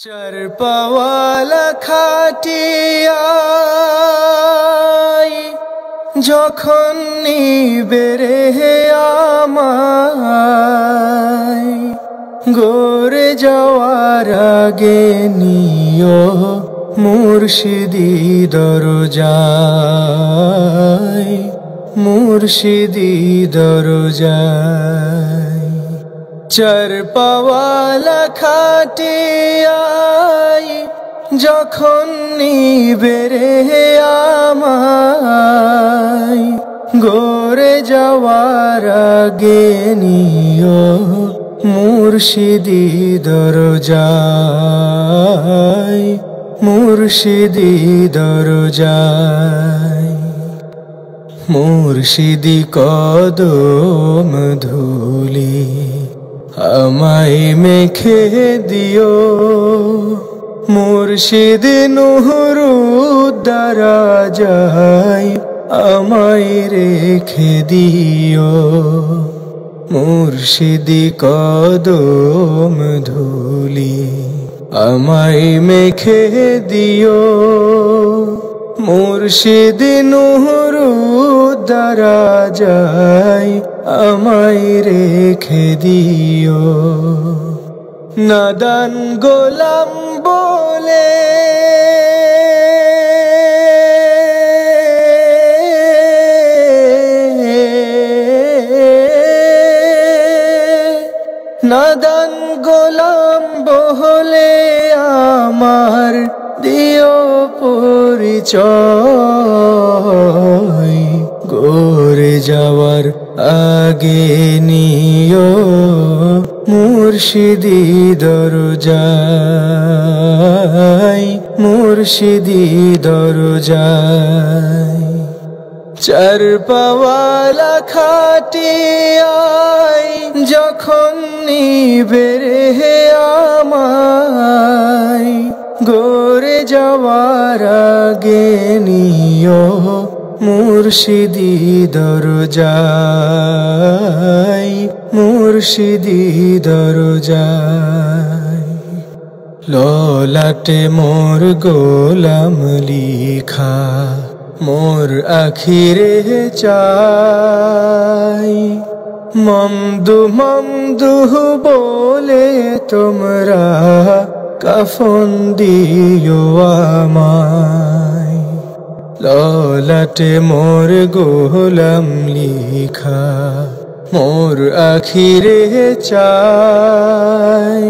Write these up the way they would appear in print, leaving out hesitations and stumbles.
চার পাওয়ালা খাটিয়ায় যখন নিবে রে আমায়, গড়ে যাওয়ার আগে নিও মুর্শিদি দরজায়, মুর্শিদি দরজায়। চার পাওয়ালা খাটিয়ায় যখন নিবে রে আমায়, গড়ে যাওয়ার আগে নিও মুর্শিদি দরজায়, মুর্শিদি দরজায়। মুর্শিদি কদম ধুলি আমায় মেখে দিও, মুর্শিদি নুরুদ্দারাজায় আমায় রেখে দিও। মুর্শিদি কদম ধুলি আমায় মেখে দিও, মুর্শিদি নুরুদ্দারাজায় আমায় রেখে দিও। নাদান গোলাম বলে নাদান গোলাম বলে আমার দিও পরিচয়, গড়ে যাওয়ার আগে নিও মুর্শিদি দরজায়, মুর্শিদি দরজায়। চার পাওয়ালা খাটিয়ায় যখন নিবে রে আমায়, গড়ে যাওয়ার আগে নিও মুর্শিদি দরজায়, মুর্শিদি দরজায়। ললাটে মোর গোলাম লিখা মোর আখিরে চাই, মমদু মমদু বলে তোমরা কাফন দিও আমায়। ললাটে মোর গোলাম লিখা মোর আখিরে চাই,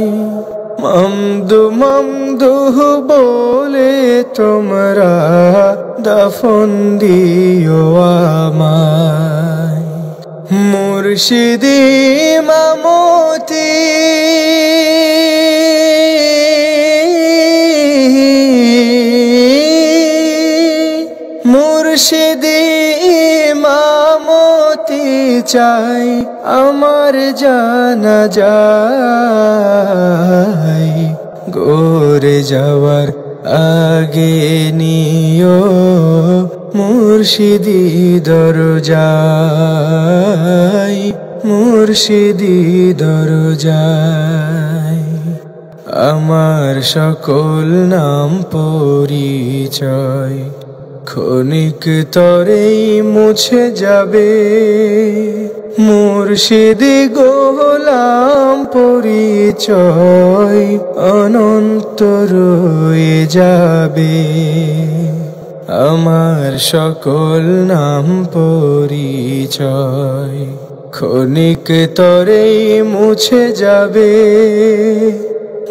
মমদু মমদু বলে তোমরা দাফন দিও আমায়। মুর্শিদি মামতি মুর্শিদি ইমামতি চাই আমার জানা যায়, গড়ে যাওয়ার আগে নিও মুর্শিদি দরজায়, মুর্শিদি দরজায়। আমার সকল নাম পরিচয় ক্ষণিক তরেই মুছে যাবে, মুর্শিদি গোলাম পরিচয় অনন্ত রয়ে যাবে। আমার সকল নাম পরিচয় ক্ষণিক তরেই মুছে যাবে,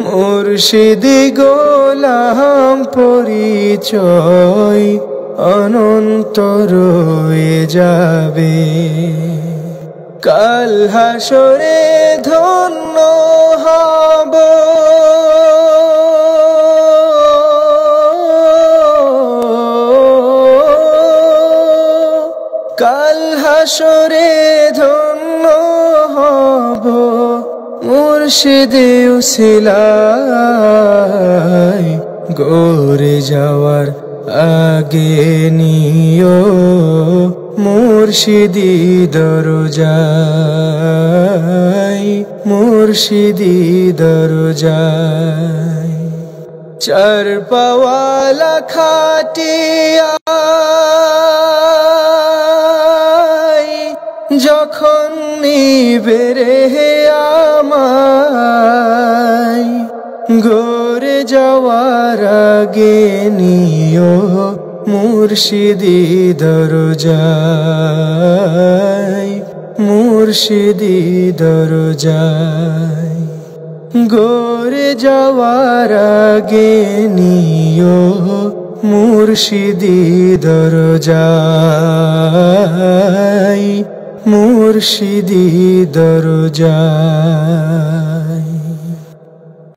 মুর্শিদি গোলাম পরিচয় অনন্ত রয়ে যাবে। কাল হাসরে ধন্য হব, কাল হাসরে ধন্য হব মুর্শিদি উসিলায়, গড়ে যাওয়ার আগে নিও মুর্শিদি দরজায়, মুর্শিদি দরজায়। চার পাওয়ালা খাটিয়া যখন নিবে রে আমায়, গড়ে যাওয়ার আগে নিও মুর্শিদি দরজায়, মুর্শিদি দরজায়। গড়ে যাওয়ার আগে নিও মুর্শিদি দরজায়, মুর্শিদি দরজায়।